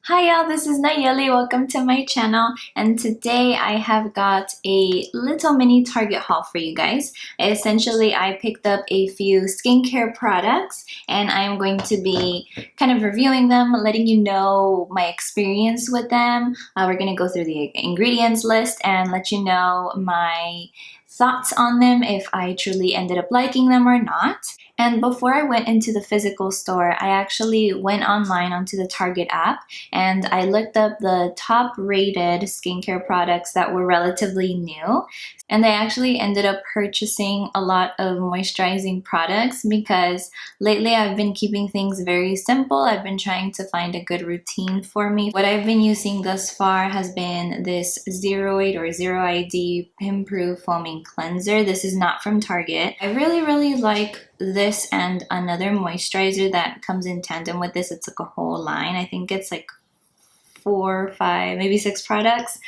Hi y'all, this is Nayeli. Welcome to my channel, and today I have got a little mini Target haul for you guys. Essentially, I picked up a few skincare products and I'm going to be kind of reviewing them, letting you know my experience with them. We're going to go through the ingredients list and let you know my thoughts on them, if I truly ended up liking them or not. And before I went into the physical store, I actually went online onto the Target app and I looked up the top rated skincare products that were relatively new. And I actually ended up purchasing a lot of moisturizing products because lately I've been keeping things very simple. I've been trying to find a good routine for me. What I've been using thus far has been this 08 or 0ID Pin Proof Foaming Cleanser. This is not from Target. I really like this and another moisturizer that comes in tandem with this. It's like a whole line. I think it's like 4, 5, maybe 6 products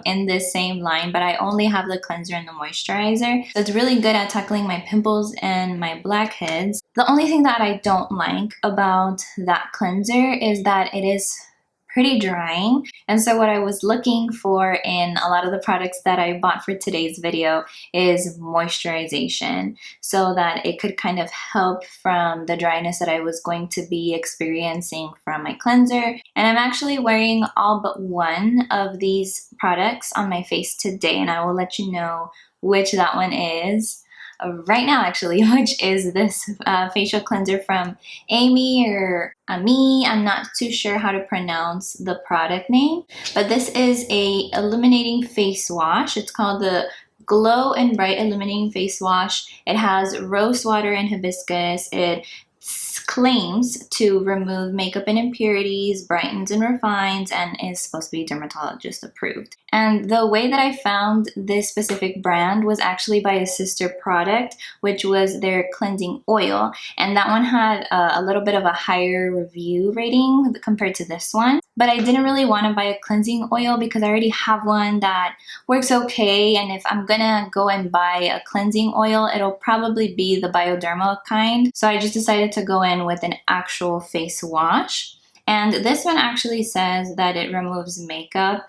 in this same line, but I only have the cleanser and the moisturizer. So it's really good at tackling my pimples and my blackheads. The only thing that I don't like about that cleanser is that it is pretty drying. And so what I was looking for in a lot of the products that I bought for today's video is moisturization, so that it could kind of help from the dryness that I was going to be experiencing from my cleanser. And I'm actually wearing all but one of these products on my face today, and I will let you know which that one is right now, actually, which is this facial cleanser from Amie or Amie. I'm not too sure how to pronounce the product name, but this is a illuminating face wash. It's called the Glow and Bright Illuminating Face Wash. It has rose water and hibiscus. It claims to remove makeup and impurities, brightens and refines, and is supposed to be dermatologist approved. And the way that I found this specific brand was actually by a sister product, which was their cleansing oil. And that one had a little bit of a higher review rating compared to this one. But I didn't really want to buy a cleansing oil because I already have one that works okay. And if I'm gonna go and buy a cleansing oil, it'll probably be the Bioderma kind. So I just decided to go in with an actual face wash. And this one actually says that it removes makeup.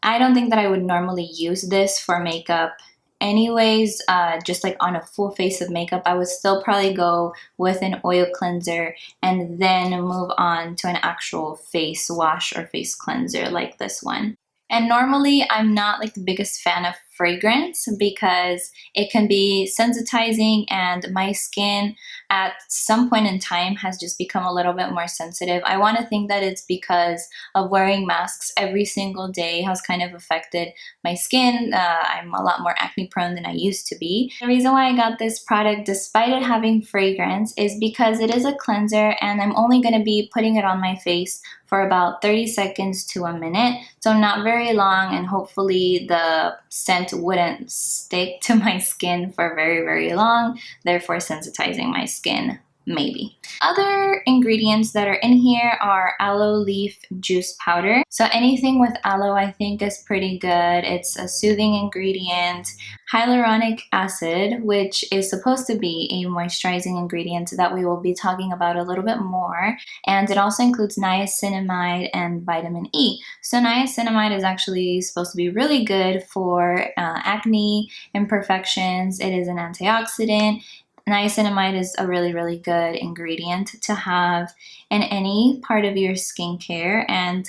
I don't think that I would normally use this for makeup anyways, just like on a full face of makeup. I would still probably go with an oil cleanser and then move on to an actual face wash or face cleanser like this one. And normally I'm not like the biggest fan of fragrance because it can be sensitizing, and my skin at some point in time has just become a little bit more sensitive. I want to think that it's because of wearing masks every single day has kind of affected my skin. I'm a lot more acne prone than I used to be. The reason why I got this product despite it having fragrance is because it is a cleanser and I'm only going to be putting it on my face for about 30 seconds to a minute, so not very long, and hopefully the scent wouldn't stick to my skin for very long, therefore sensitizing my skin maybe. Other ingredients that are in here are aloe leaf juice powder. So anything with aloe I think is pretty good. It's a soothing ingredient. Hyaluronic acid, which is supposed to be a moisturizing ingredient that we will be talking about a little bit more. And it also includes niacinamide and vitamin E. So niacinamide is actually supposed to be really good for acne imperfections. It is an antioxidant. Niacinamide is a really good ingredient to have in any part of your skincare, and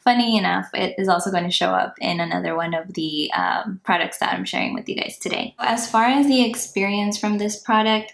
funny enough, it is also going to show up in another one of the products that I'm sharing with you guys today. As far as the experience from this product,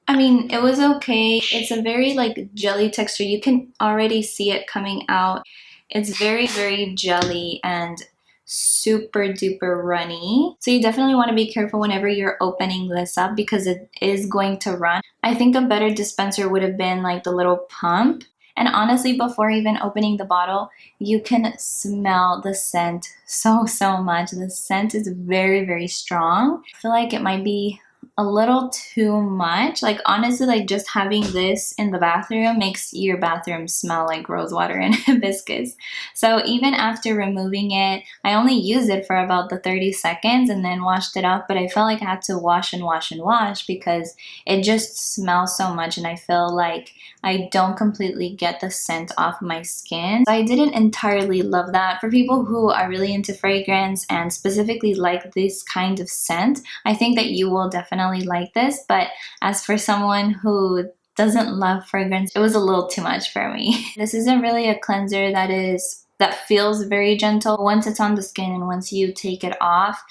I mean, it was okay. It's a very like jelly texture. You can already see it coming out. It's very jelly and super duper runny. So you definitely want to be careful whenever you're opening this up because it is going to run. I think a better dispenser would have been like the little pump. And honestly, before even opening the bottle, you can smell the scent so much. The scent is very strong. I feel like it might be a little too much. Like honestly, like just having this in the bathroom makes your bathroom smell like rosewater and hibiscus. So even after removing it, I only used it for about the 30 seconds and then washed it off, but I felt like I had to wash and wash and wash because it just smells so much and I feel like I don't completely get the scent off my skin. So I didn't entirely love that. For people who are really into fragrance and specifically like this kind of scent, I think that you will definitely like this, but as for someone who doesn't love fragrance, it was a little too much for me. This isn't really a cleanser that feels very gentle. Once it's on the skin and once you take it off,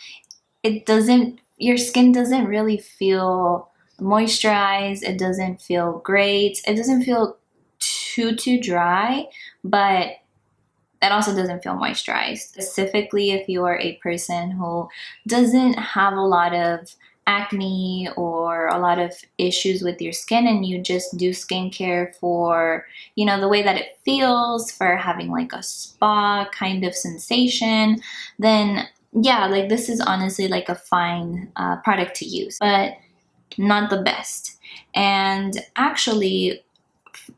your skin doesn't really feel moisturized. It doesn't feel great. It doesn't feel too dry, but that also doesn't feel moisturized. Specifically, if you are a person who doesn't have a lot of acne or a lot of issues with your skin and you just do skincare for, you know, the way that it feels, for having like a spa kind of sensation, then yeah, like this is honestly like a fine product to use, but not the best. And actually,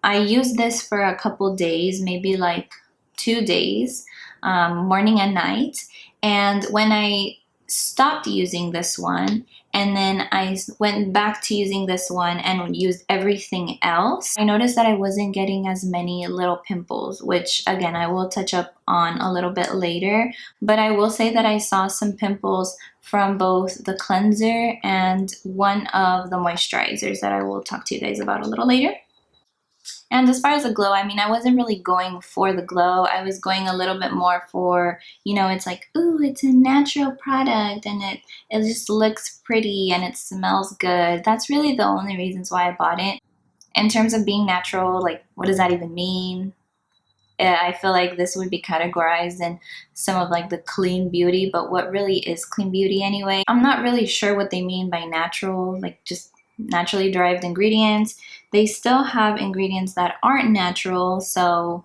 I used this for a couple days, maybe like 2 days, morning and night. And when I stopped using this one and then I went back to using this one and used everything else, I noticed that I wasn't getting as many little pimples, which again, I will touch up on a little bit later. But I will say that I saw some pimples from both the cleanser and one of the moisturizers that I will talk to you guys about a little later. And as far as the glow, I mean, I wasn't really going for the glow. I was going a little bit more for, you know, it's like, ooh, it's a natural product and it just looks pretty and it smells good. That's really the only reasons why I bought it. In terms of being natural, like, what does that even mean? I feel like this would be categorized in some of like the clean beauty, but what really is clean beauty anyway? I'm not really sure what they mean by natural, like just naturally derived ingredients. They still have ingredients that aren't natural, so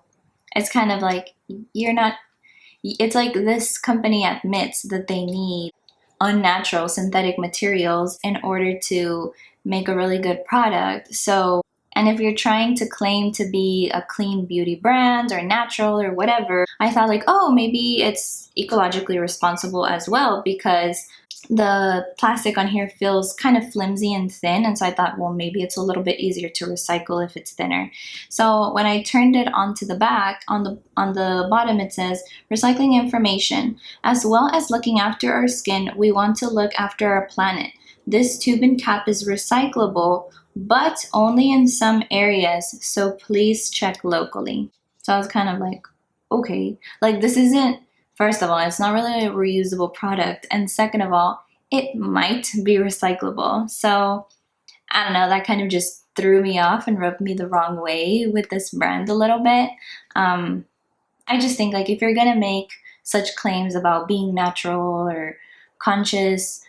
it's kind of like it's like this company admits that they need unnatural synthetic materials in order to make a really good product. So, and if you're trying to claim to be a clean beauty brand or natural or whatever, I thought like, oh, maybe it's ecologically responsible as well because the plastic on here feels kind of flimsy and thin, and so I thought, well, maybe it's a little bit easier to recycle if it's thinner. So when I turned it onto the back, on the bottom it says recycling information. As well as looking after our skin, we want to look after our planet. This tube and cap is recyclable, but only in some areas, so please check locally. So I was kind of like, okay, like this isn't, first of all, it's not really a reusable product, and second of all, it might be recyclable. So I don't know, that kind of just threw me off and rubbed me the wrong way with this brand a little bit. I just think like if you're gonna make such claims about being natural or conscious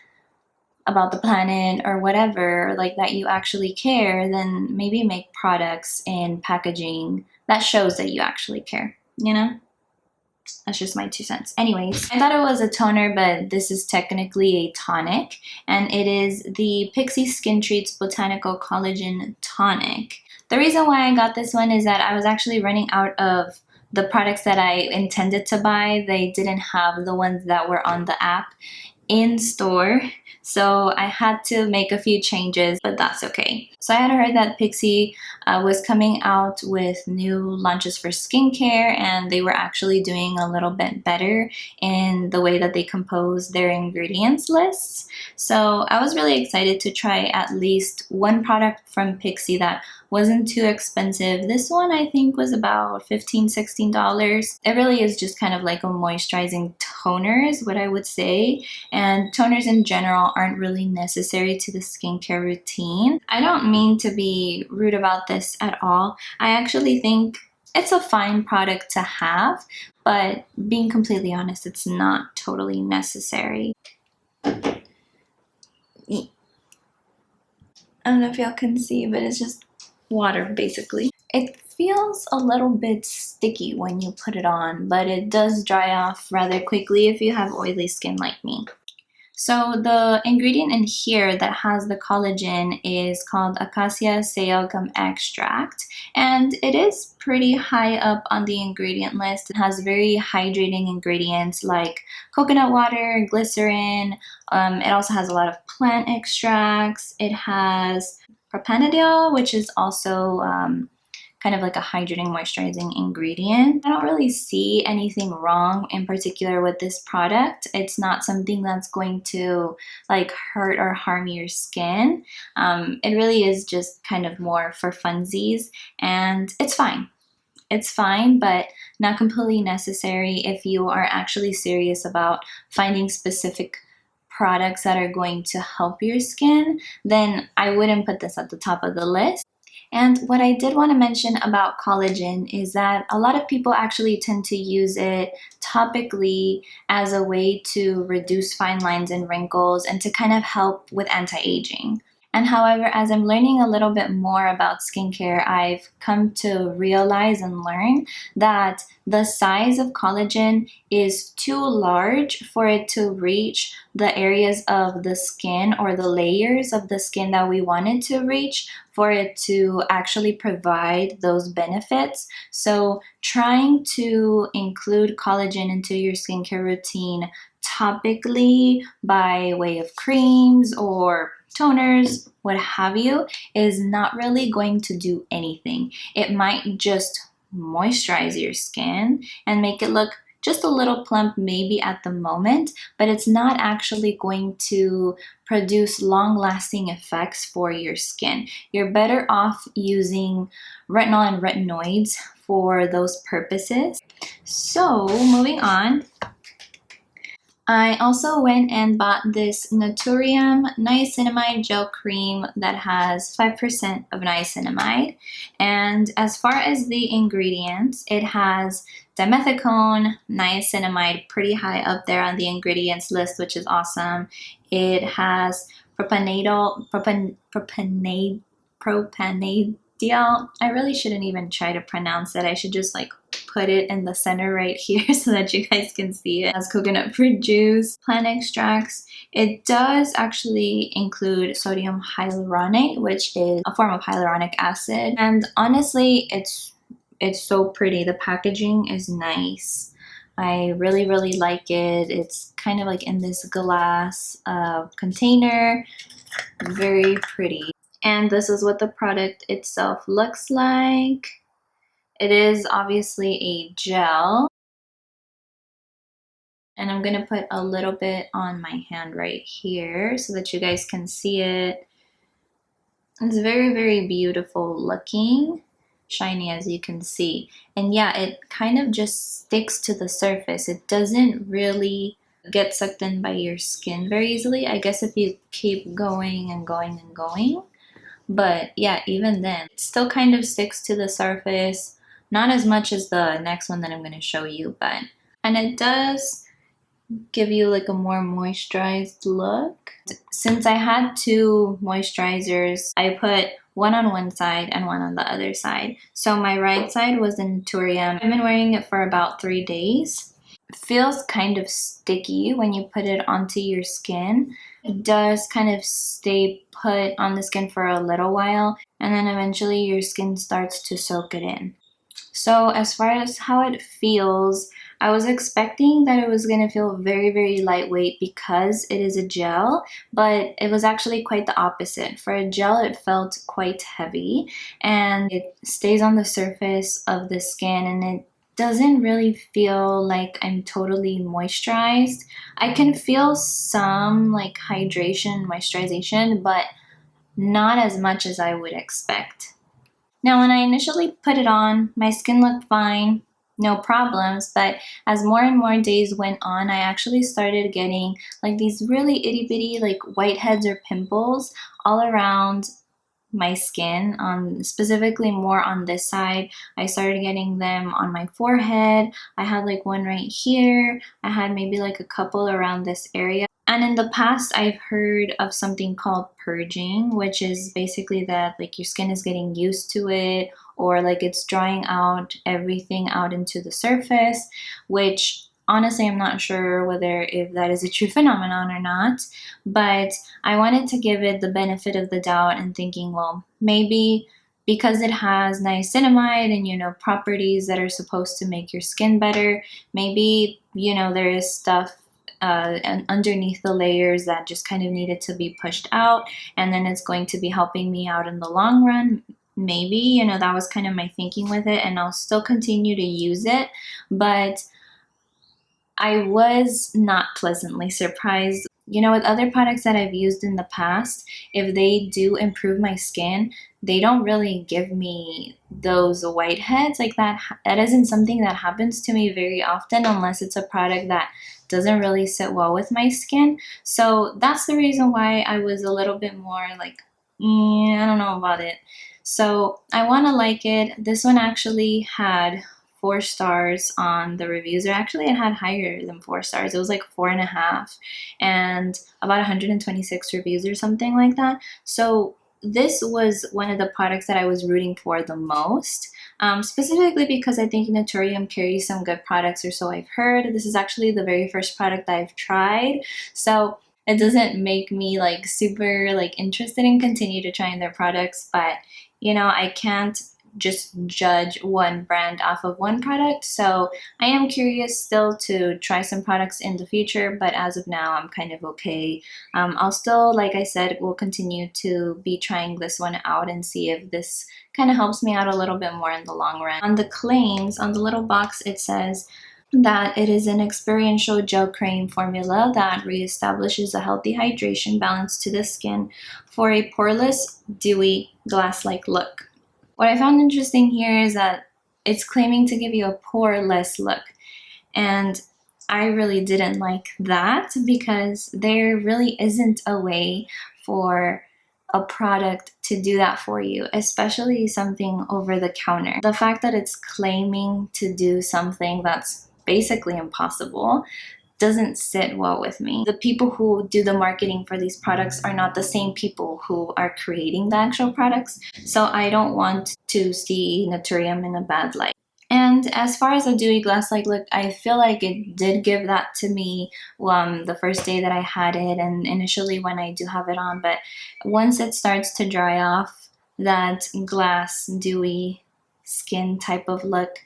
about the planet or whatever, like that you actually care, then maybe make products and packaging that shows that you actually care, you know? That's just my 2 cents. Anyways, I thought it was a toner, but this is technically a tonic, and it is the Pixi Skin Treats Botanical Collagen Tonic. The reason why I got this one is that I was actually running out of the products that I intended to buy. They didn't have the ones that were on the app in store, so I had to make a few changes, but that's okay. So I had heard that Pixi was coming out with new launches for skincare, and they were actually doing a little bit better in the way that they compose their ingredients lists. So I was really excited to try at least one product from Pixi that wasn't too expensive. This one I think was about $15–16. It really is just kind of like a moisturizing toner is what I would say, and toners in general aren't really necessary to the skincare routine. I don't mean to be rude about this at all. I actually think it's a fine product to have, but being completely honest, it's not totally necessary. I don't know if y'all can see, but it's just water basically. It feels a little bit sticky when you put it on, but it does dry off rather quickly if you have oily skin like me. So the ingredient in here that has the collagen is called Acacia saogum extract, and it is pretty high up on the ingredient list. It has very hydrating ingredients like coconut water, glycerin. It also has a lot of plant extracts. It has propanediol, which is also kind of like a hydrating moisturizing ingredient. I don't really see anything wrong in particular with this product. It's not something that's going to like hurt or harm your skin. It really is just kind of more for funsies, and it's fine. It's fine, but not completely necessary if you are actually serious about finding specific products that are going to help your skin. Then I wouldn't put this at the top of the list. And what I did want to mention about collagen is that a lot of people actually tend to use it topically as a way to reduce fine lines and wrinkles and to kind of help with anti-aging. And however, as I'm learning a little bit more about skincare, I've come to realize and learn that the size of collagen is too large for it to reach the areas of the skin or the layers of the skin that we want it to reach for it to actually provide those benefits. So trying to include collagen into your skincare routine topically by way of creams or toners, what have you, is not really going to do anything. It might just moisturize your skin and make it look just a little plump maybe at the moment, but it's not actually going to produce long-lasting effects for your skin. You're better off using retinol and retinoids for those purposes. So moving on, I also went and bought this Naturium niacinamide gel cream that has 5% of niacinamide. And as far as the ingredients, it has dimethicone, niacinamide, pretty high up there on the ingredients list, which is awesome. It has propanediol. I really shouldn't even try to pronounce it. I should just like put it in the center right here so that you guys can see it. It has coconut fruit juice, plant extracts. It does actually include sodium hyaluronate, which is a form of hyaluronic acid. And honestly, it's so pretty. The packaging is nice. I really, really like it. It's kind of like in this glass container. Very pretty. And this is what the product itself looks like. It is obviously a gel, and I'm gonna put a little bit on my hand right here so that you guys can see it. It's very, very beautiful looking, shiny as you can see. And yeah, it kind of just sticks to the surface. It doesn't really get sucked in by your skin very easily. I guess if you keep going and going and going. But yeah, even then, it still kind of sticks to the surface. Not as much as the next one that I'm going to show you, but, and it does give you like a more moisturized look. Since I had two moisturizers, I put one on one side and one on the other side. So my right side was the Naturium. I've been wearing it for about 3 days. It feels kind of sticky when you put it onto your skin. It does kind of stay put on the skin for a little while, and then eventually your skin starts to soak it in. So as far as how it feels, I was expecting that it was going to feel very, very lightweight because it is a gel, but it was actually quite the opposite. For a gel, it felt quite heavy, and it stays on the surface of the skin, and it doesn't really feel like I'm totally moisturized. I can feel some like hydration, moisturization, but not as much as I would expect. Now, when I initially put it on, my skin looked fine, no problems, but as more and more days went on, I actually started getting like these really itty bitty like whiteheads or pimples all around my skin, on specifically more on this side. I started getting them on my forehead. I had like one right here. I had maybe like a couple around this area. And in the past, I've heard of something called purging, which is basically that like your skin is getting used to it, or like it's drying out everything out into the surface, which honestly, I'm not sure whether if that is a true phenomenon or not, but I wanted to give it the benefit of the doubt and thinking, well, maybe because it has niacinamide and, properties that are supposed to make your skin better, maybe, there is stuff and underneath the layers that just kind of needed to be pushed out, and then it's going to be helping me out in the long run. Maybe, that was kind of my thinking with it, and I'll still continue to use it, but I was not pleasantly surprised. With other products that I've used in the past, if they do improve my skin, they don't really give me those whiteheads like that. That isn't something that happens to me very often unless it's a product that doesn't really sit well with my skin. So that's the reason why I was a little bit more like, I don't know about it. So I want to like it. This one actually had 4 stars on the reviews, or actually it had higher than 4 stars. It was like 4.5 and about 126 reviews or something like that. So this was one of the products that I was rooting for the most, specifically because I think Naturium carries some good products, or so I've heard. This is actually the very first product I've tried, so it doesn't make me like super like interested in continue to trying their products, but I can't just judge one brand off of one product. So I am curious still to try some products in the future, but as of now, I'm kind of okay. I'll still, like I said, will continue to be trying this one out and see if this kind of helps me out a little bit more in the long run. On the claims, on the little box, it says that it is an experiential gel cream formula that reestablishes a healthy hydration balance to the skin for a poreless, dewy, glass-like look. What I found interesting here is that it's claiming to give you a poreless look, and I really didn't like that because there really isn't a way for a product to do that for you, especially something over the counter. The fact that it's claiming to do something that's basically impossible doesn't sit well with me. The people who do the marketing for these products are not the same people who are creating the actual products, so I don't want to see Naturium in a bad light. And as far as a dewy glass-like look, I feel like it did give that to me the first day that I had it and initially when I do have it on, but once it starts to dry off, that glass, dewy skin type of look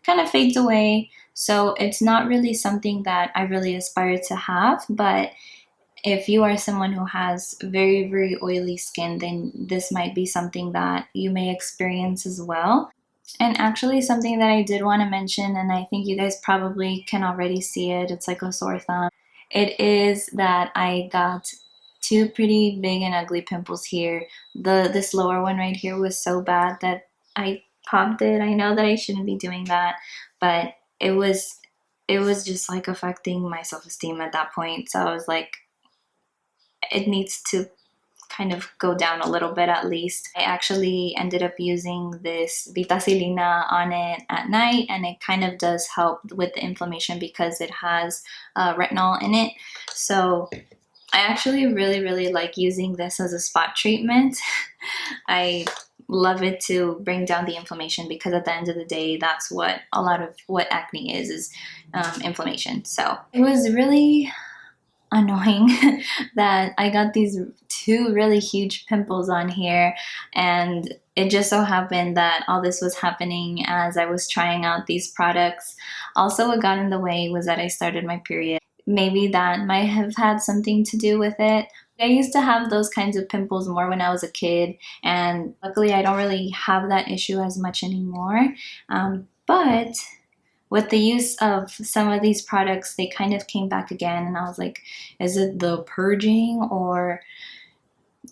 kind of fades away. So it's not really something that I really aspire to have, but if you are someone who has very, very oily skin, then this might be something that you may experience as well. And actually something that I did want to mention, and I think you guys probably can already see it, it's like a sore thumb. It is that I got 2 pretty big and ugly pimples here. This lower one right here was so bad that I popped it. I know that I shouldn't be doing that, but it was just like affecting my self-esteem at that point. So I was like, it needs to kind of go down a little bit at least. I actually ended up using this Vitacilina on it at night, and it kind of does help with the inflammation because it has retinol in it. So I actually really, really like using this as a spot treatment. I love it to bring down the inflammation because at the end of the day, that's what a lot of what acne is inflammation. So it was really annoying that I got these 2 really huge pimples on here, and it just so happened that all this was happening as I was trying out these products. Also, what got in the way was that I started my period. Maybe that might have had something to do with it. I used to have those kinds of pimples more when I was a kid, and luckily I don't really have that issue as much anymore. But with the use of some of these products, they kind of came back again, and I was like, is it the purging, or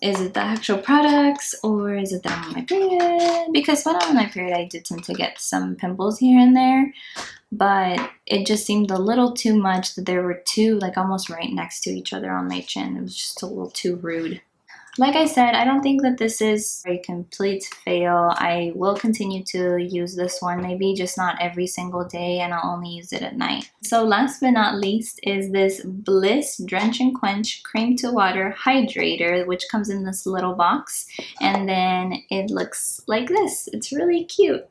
is it the actual products, or is it that I'm on my period? Because when I'm on my period, I did tend to get some pimples here and there, but it just seemed a little too much that there were 2 like almost right next to each other on my chin. It was just a little too rude. Like I said, I don't think that this is a complete fail. I will continue to use this one, maybe just not every single day, and I'll only use it at night. So last but not least is this BLISS Drench and Quench Cream to Water Hydrator, which comes in this little box, and then it looks like this. It's really cute.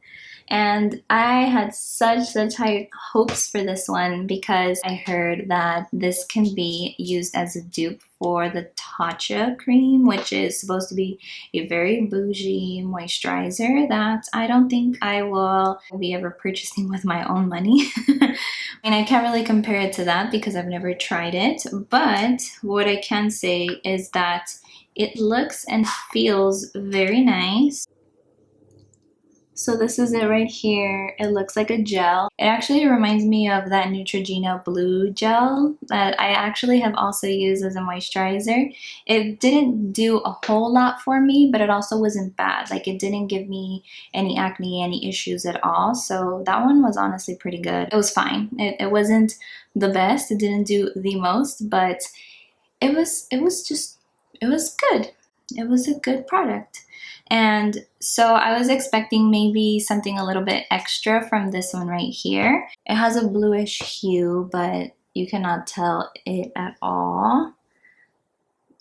And I had such high hopes for this one because I heard that this can be used as a dupe for the Tatcha cream, which is supposed to be a very bougie moisturizer that I don't think I will be ever purchasing with my own money. And I can't really compare it to that because I've never tried it, but what I can say is that it looks and feels very nice. So this is it right here. It looks like a gel. It actually reminds me of that Neutrogena blue gel that I actually have also used as a moisturizer. It didn't do a whole lot for me, but it also wasn't bad. Like, it didn't give me any acne, any issues at all. So that one was honestly pretty good. It was fine. It wasn't the best. It didn't do the most, but it was good. It was a good product. And so I was expecting maybe something a little bit extra from this one right here. It has a bluish hue, but you cannot tell it at all.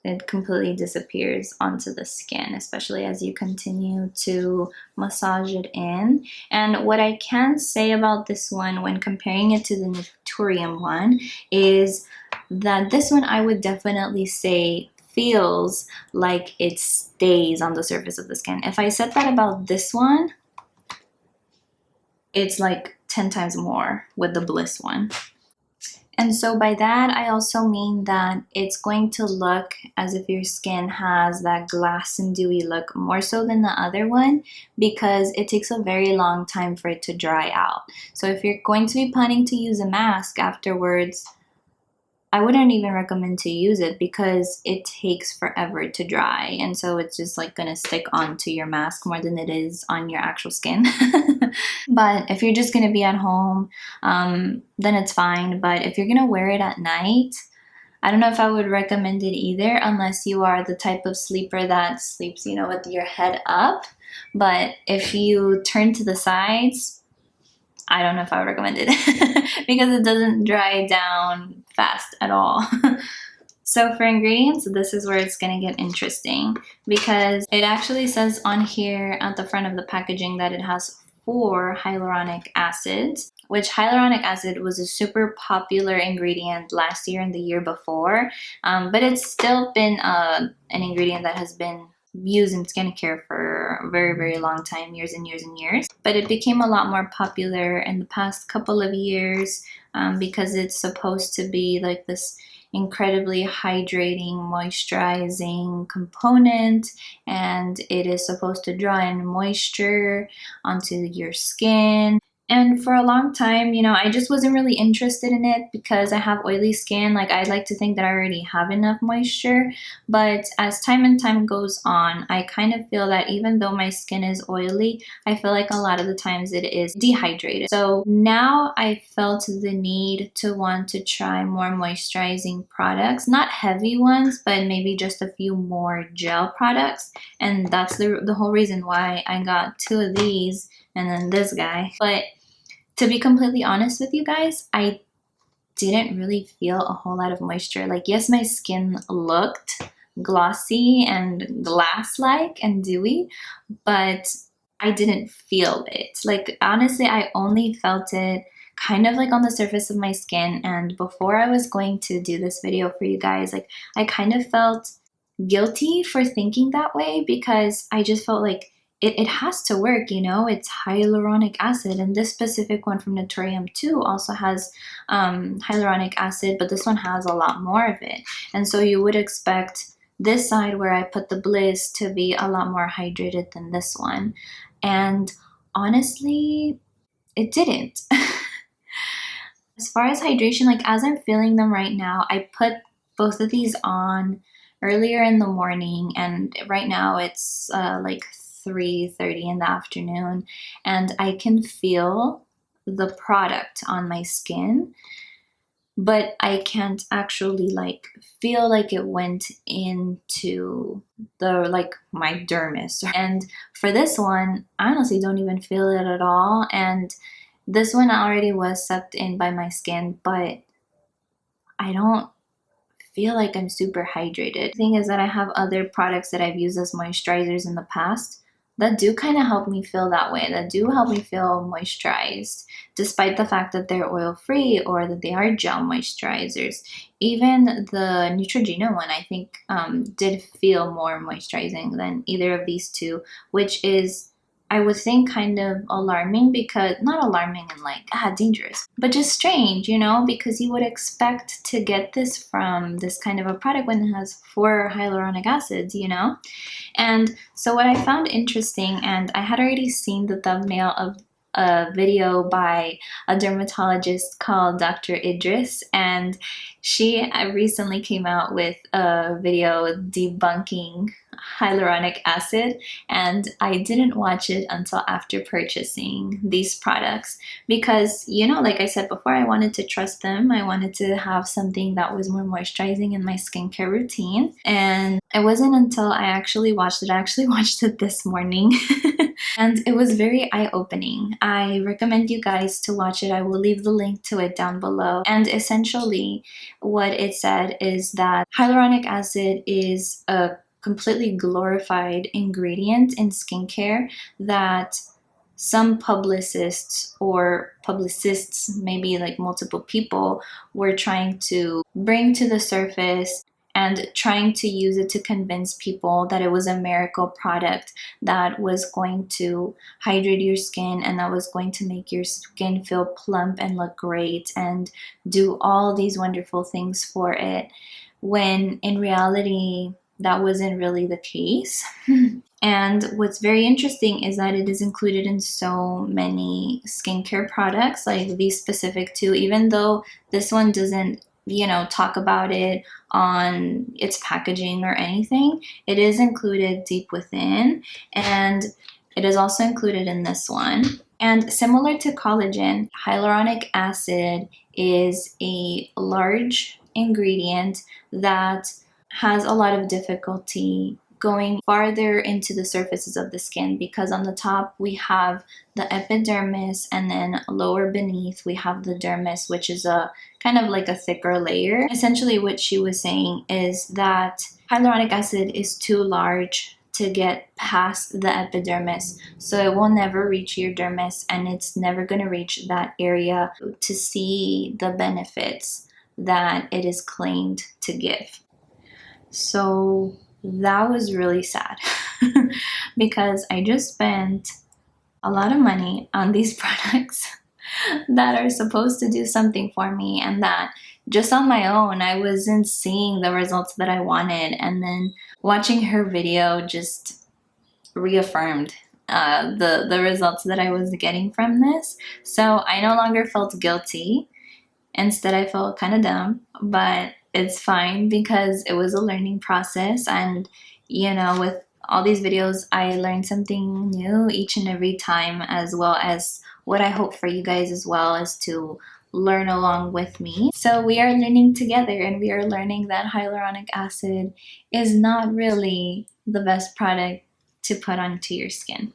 It completely disappears onto the skin, especially as you continue to massage it in. And what I can say about this one when comparing it to the Naturium one is that this one I would definitely say feels like it stays on the surface of the skin. If I said that about this one, it's like 10 times more with the BLISS one. And so by that, I also mean that it's going to look as if your skin has that glass and dewy look more so than the other one, because it takes a very long time for it to dry out. So if you're going to be planning to use a mask afterwards, I wouldn't even recommend to use it because it takes forever to dry. And so it's just like gonna stick onto your mask more than it is on your actual skin. But if you're just gonna be at home, then it's fine. But if you're gonna wear it at night, I don't know if I would recommend it either, unless you are the type of sleeper that sleeps, you know, with your head up. But if you turn to the sides, I don't know if I would recommend it because it doesn't dry down fast at all. So for ingredients, this is where it's gonna get interesting because it actually says on here at the front of the packaging that it has 4 hyaluronic acids, which hyaluronic acid was a super popular ingredient last year and the year before, but it's still been an ingredient that has been used in skincare for a very long time, years and years and years. But it became a lot more popular in the past couple of years because it's supposed to be like this incredibly hydrating, moisturizing component, and it is supposed to draw in moisture onto your skin. And for a long time, you know, I just wasn't really interested in it because I have oily skin. Like, I like to think that I already have enough moisture. But as time and time goes on, I kind of feel that even though my skin is oily, I feel like a lot of the times it is dehydrated. So now I felt the need to want to try more moisturizing products, not heavy ones, but maybe just a few more gel products. And that's the whole reason why I got 2 of these and then this guy. But to be completely honest with you guys, I didn't really feel a whole lot of moisture. Like, yes, my skin looked glossy and glass-like and dewy, but I didn't feel it. Like, honestly, I only felt it kind of like on the surface of my skin. And before I was going to do this video for you guys, like, I kind of felt guilty for thinking that way because I just felt like it has to work, you know. It's hyaluronic acid, and this specific one from Naturium too also has hyaluronic acid, but this one has a lot more of it. And so you would expect this side where I put the BLISS to be a lot more hydrated than this one. And honestly, it didn't. As far as hydration, like, as I'm feeling them right now, I put both of these on earlier in the morning, and right now it's like 3:30 in the afternoon, and I can feel the product on my skin, but I can't actually like feel like it went into the like my dermis. And for this one, I honestly don't even feel it at all. And this one already was sucked in by my skin, but I don't feel like I'm super hydrated. The thing is that I have other products that I've used as moisturizers in the past that do kind of help me feel that way, that do help me feel moisturized, despite the fact that they're oil-free or that they are gel moisturizers. Even the Neutrogena one, I think, did feel more moisturizing than either of these two, which is, I would think, kind of alarming, because not alarming and like dangerous, but just strange, you know, because you would expect to get this from this kind of a product when it has 4 hyaluronic acids, you know. And so what I found interesting, and I had already seen the thumbnail of a video by a dermatologist called Dr. Idris, and she recently came out with a video debunking hyaluronic acid, and I didn't watch it until after purchasing these products because, you know, like I said before, I wanted to trust them. I wanted to have something that was more moisturizing in my skincare routine, and it wasn't until I actually watched it this morning and it was very eye-opening. I recommend you guys to watch it. I will leave the link to it down below. And essentially what it said is that hyaluronic acid is a completely glorified ingredient in skincare that some publicists, maybe like multiple people, were trying to bring to the surface and trying to use it to convince people that it was a miracle product that was going to hydrate your skin and that was going to make your skin feel plump and look great and do all these wonderful things for it, when in reality that wasn't really the case. And what's very interesting is that it is included in so many skincare products, like these specific two, even though this one doesn't, you know, talk about it on its packaging or anything. It is included deep within, and it is also included in this one. And similar to collagen, hyaluronic acid is a large ingredient that has a lot of difficulty going farther into the surfaces of the skin, because on the top we have the epidermis, and then lower beneath we have the dermis, which is a kind of like a thicker layer. Essentially what she was saying is that hyaluronic acid is too large to get past the epidermis, so it will never reach your dermis, and it's never going to reach that area to see the benefits that it is claimed to give. So that was really sad because I just spent a lot of money on these products that are supposed to do something for me, and that just on my own I wasn't seeing the results that I wanted. And then watching her video just reaffirmed the results that I was getting from this. So I no longer felt guilty. Instead, I felt kind of dumb, but it's fine because it was a learning process. And, you know, with all these videos, I learned something new each and every time, as well as what I hope for you guys as well is to learn along with me. So we are learning together, and we are learning that hyaluronic acid is not really the best product to put onto your skin.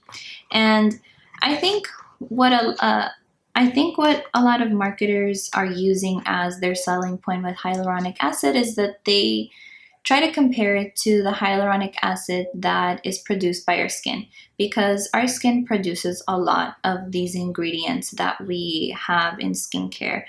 And I think what a lot of marketers are using as their selling point with hyaluronic acid is that they try to compare it to the hyaluronic acid that is produced by our skin, because our skin produces a lot of these ingredients that we have in skincare,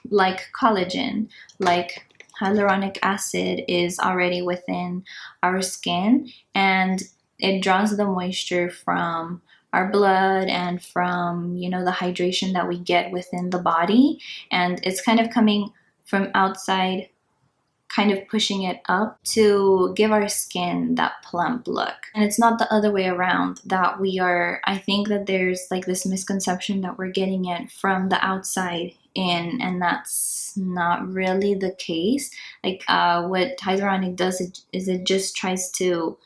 like collagen, like hyaluronic acid is already within our skin, and it draws the moisture from our blood and from, you know, the hydration that we get within the body, and it's kind of coming from outside, kind of pushing it up to give our skin that plump look. And it's not the other way around, that I think that there's like this misconception that we're getting it from the outside in, and that's not really the case. Like what hyaluronic does is it just tries to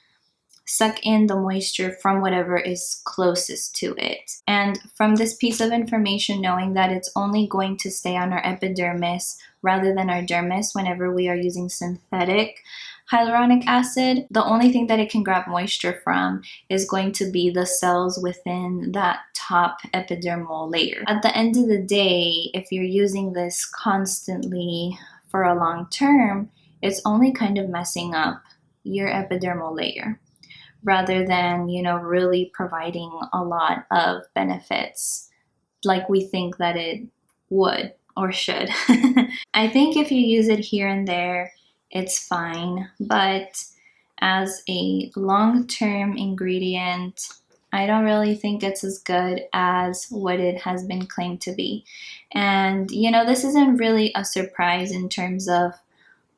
suck in the moisture from whatever is closest to it. And from this piece of information, knowing that it's only going to stay on our epidermis rather than our dermis whenever we are using synthetic hyaluronic acid, the only thing that it can grab moisture from is going to be the cells within that top epidermal layer. At the end of the day, if you're using this constantly for a long term, it's only kind of messing up your epidermal layer. rather than, you know, really providing a lot of benefits like we think that it would or should. I think if you use it here and there, it's fine, but as a long-term ingredient, I don't really think it's as good as what it has been claimed to be. And you know, this isn't really a surprise in terms of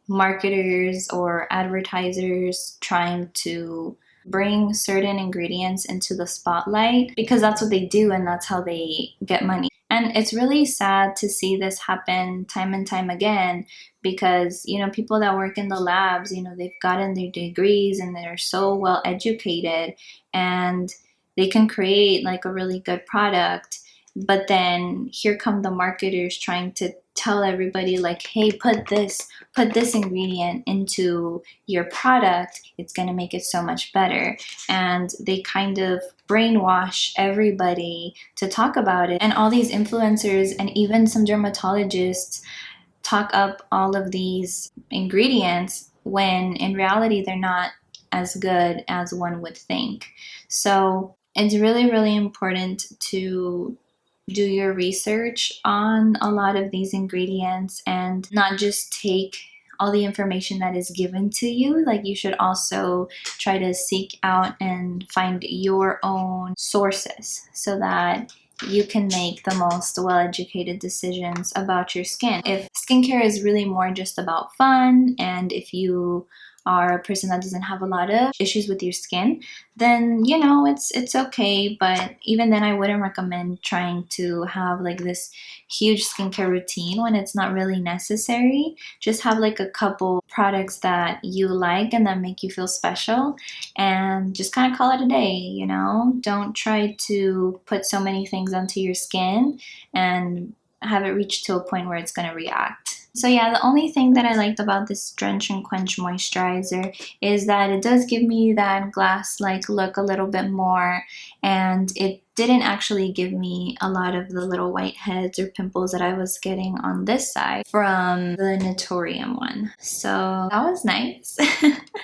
marketers or advertisers trying to bring certain ingredients into the spotlight, because that's what they do and that's how they get money. And it's really sad to see this happen time and time again, because you know, people that work in the labs, you know, they've gotten their degrees and they're so well educated and they can create like a really good product, but then here come the marketers trying to tell everybody like, hey, put this ingredient into your product, it's going to make it so much better. And they kind of brainwash everybody to talk about it. And all these influencers and even some dermatologists talk up all of these ingredients when in reality they're not as good as one would think. So it's really, really important to do your research on a lot of these ingredients and not just take all the information that is given to you. Like, you should also try to seek out and find your own sources so that you can make the most well-educated decisions about your skin. If skincare is really more just about fun, and if you are a person that doesn't have a lot of issues with your skin, then you know, it's okay. But even then, I wouldn't recommend trying to have like this huge skincare routine when it's not really necessary. Just have like a couple products that you like and that make you feel special, and just kind of call it a day, you know? Don't try to put so many things onto your skin and have it reach to a point where it's going to react. So yeah, the only thing that I liked about this Drench and Quench moisturizer is that it does give me that glass-like look a little bit more, and it didn't actually give me a lot of the little whiteheads or pimples that I was getting on this side from the Naturium one. So that was nice.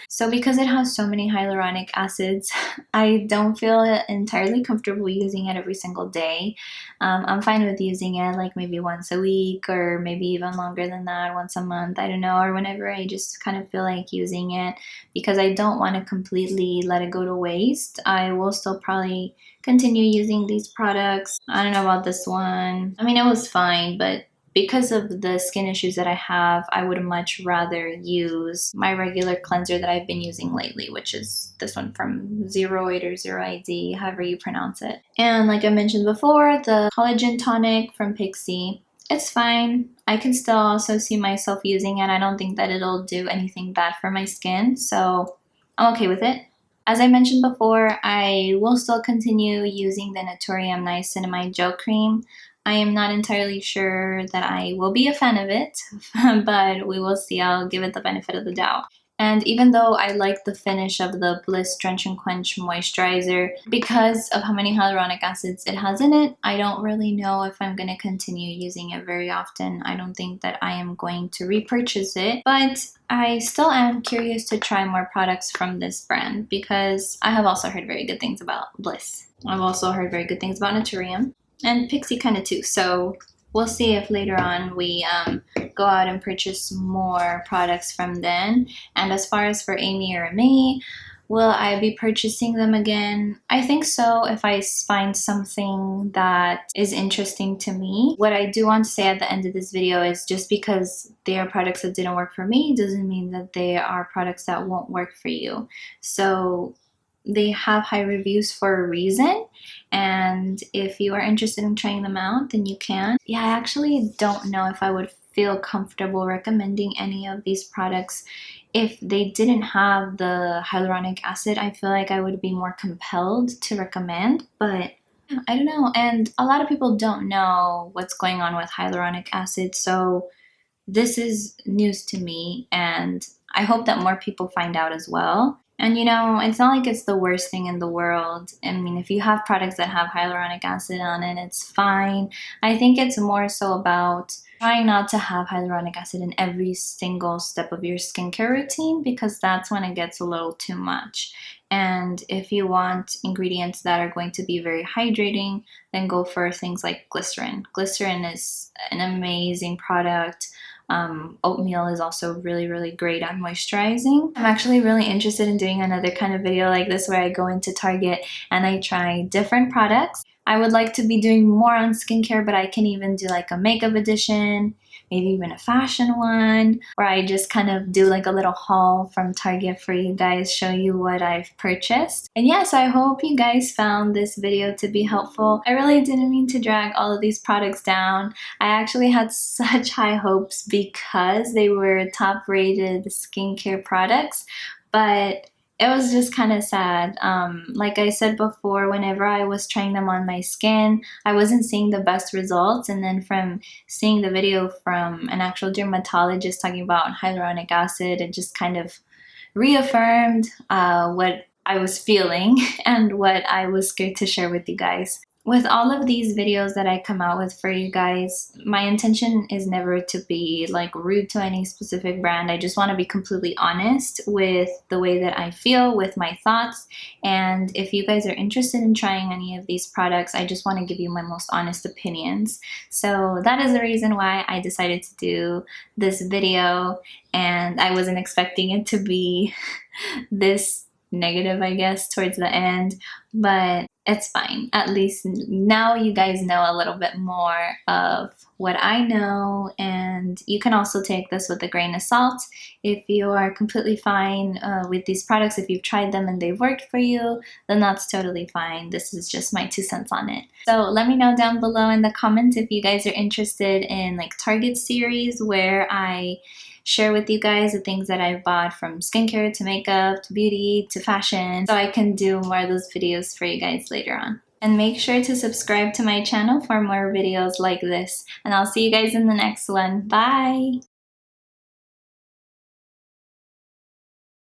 So because it has so many hyaluronic acids, I don't feel entirely comfortable using it every single day. I'm fine with using it like maybe once a week, or maybe even longer than that, once a month, I don't know, or whenever I just kind of feel like using it, because I don't want to completely let it go to waste. I will still probably continue using these products. I don't know about this one. I mean, it was fine, but because of the skin issues that I have, I would much rather use my regular cleanser that I've been using lately, which is this one from 08 or 0ID, however you pronounce it. And like I mentioned before, the Collagen Tonic from Pixi, it's fine. I can still also see myself using it. I don't think that it'll do anything bad for my skin, so I'm okay with it. As I mentioned before, I will still continue using the Naturium Niacinamide Gel Cream. I am not entirely sure that I will be a fan of it, but we will see. I'll give it the benefit of the doubt. And even though I like the finish of the BLISS Drench and Quench moisturizer, because of how many hyaluronic acids it has in it, I don't really know if I'm going to continue using it very often. I don't think that I am going to repurchase it, but I still am curious to try more products from this brand, because I have also heard very good things about BLISS. I've also heard very good things about Naturium, and Pixi kind of too. So we'll see if later on we go out and purchase more products from them. And as far as for Amie or me, will I be purchasing them again? I think so, if I find something that is interesting to me. What I do want to say at the end of this video is, just because they are products that didn't work for me doesn't mean that they are products that won't work for you. So they have high reviews for a reason, and if you are interested in trying them out, then you can. Yeah, I actually don't know if I would feel comfortable recommending any of these products if they didn't have the hyaluronic acid. I feel like I would be more compelled to recommend, but I don't know. And a lot of people don't know what's going on with hyaluronic acid, so this is news to me, and I hope that more people find out as well. And you know, it's not like it's the worst thing in the world. I mean, if you have products that have hyaluronic acid on it, it's fine. I think it's more so about trying not to have hyaluronic acid in every single step of your skincare routine, because that's when it gets a little too much. And if you want ingredients that are going to be very hydrating, then go for things like glycerin. Glycerin is an amazing product. Oatmeal is also really, really great at moisturizing. I'm actually really interested in doing another kind of video like this where I go into Target and I try different products. I would like to be doing more on skincare, but I can even do like a makeup edition, maybe even a fashion one, where I just kind of do like a little haul from Target for you guys, show you what I've purchased. And yes, I hope you guys found this video to be helpful. I really didn't mean to drag all of these products down. I actually had such high hopes because they were top rated skincare products, but it was just kind of sad. Like I said before, whenever I was trying them on my skin, I wasn't seeing the best results. And then from seeing the video from an actual dermatologist talking about hyaluronic acid, it just kind of reaffirmed what I was feeling and what I was scared to share with you guys. With all of these videos that I come out with for you guys, my intention is never to be like rude to any specific brand. I just want to be completely honest with the way that I feel, with my thoughts. And if you guys are interested in trying any of these products, I just want to give you my most honest opinions. So that is the reason why I decided to do this video, and I wasn't expecting it to be this negative, I guess, towards the end, but it's fine. At least now you guys know a little bit more of what I know, and you can also take this with a grain of salt. If you are completely fine with these products, if you've tried them and they've worked for you, then that's totally fine. This is just my 2 cents on it. So let me know down below in the comments if you guys are interested in like Target series where I share with you guys the things that I've bought, from skincare to makeup to beauty to fashion, so I can do more of those videos for you guys later on. And make sure to subscribe to my channel for more videos like this, and I'll see you guys in the next one. Bye!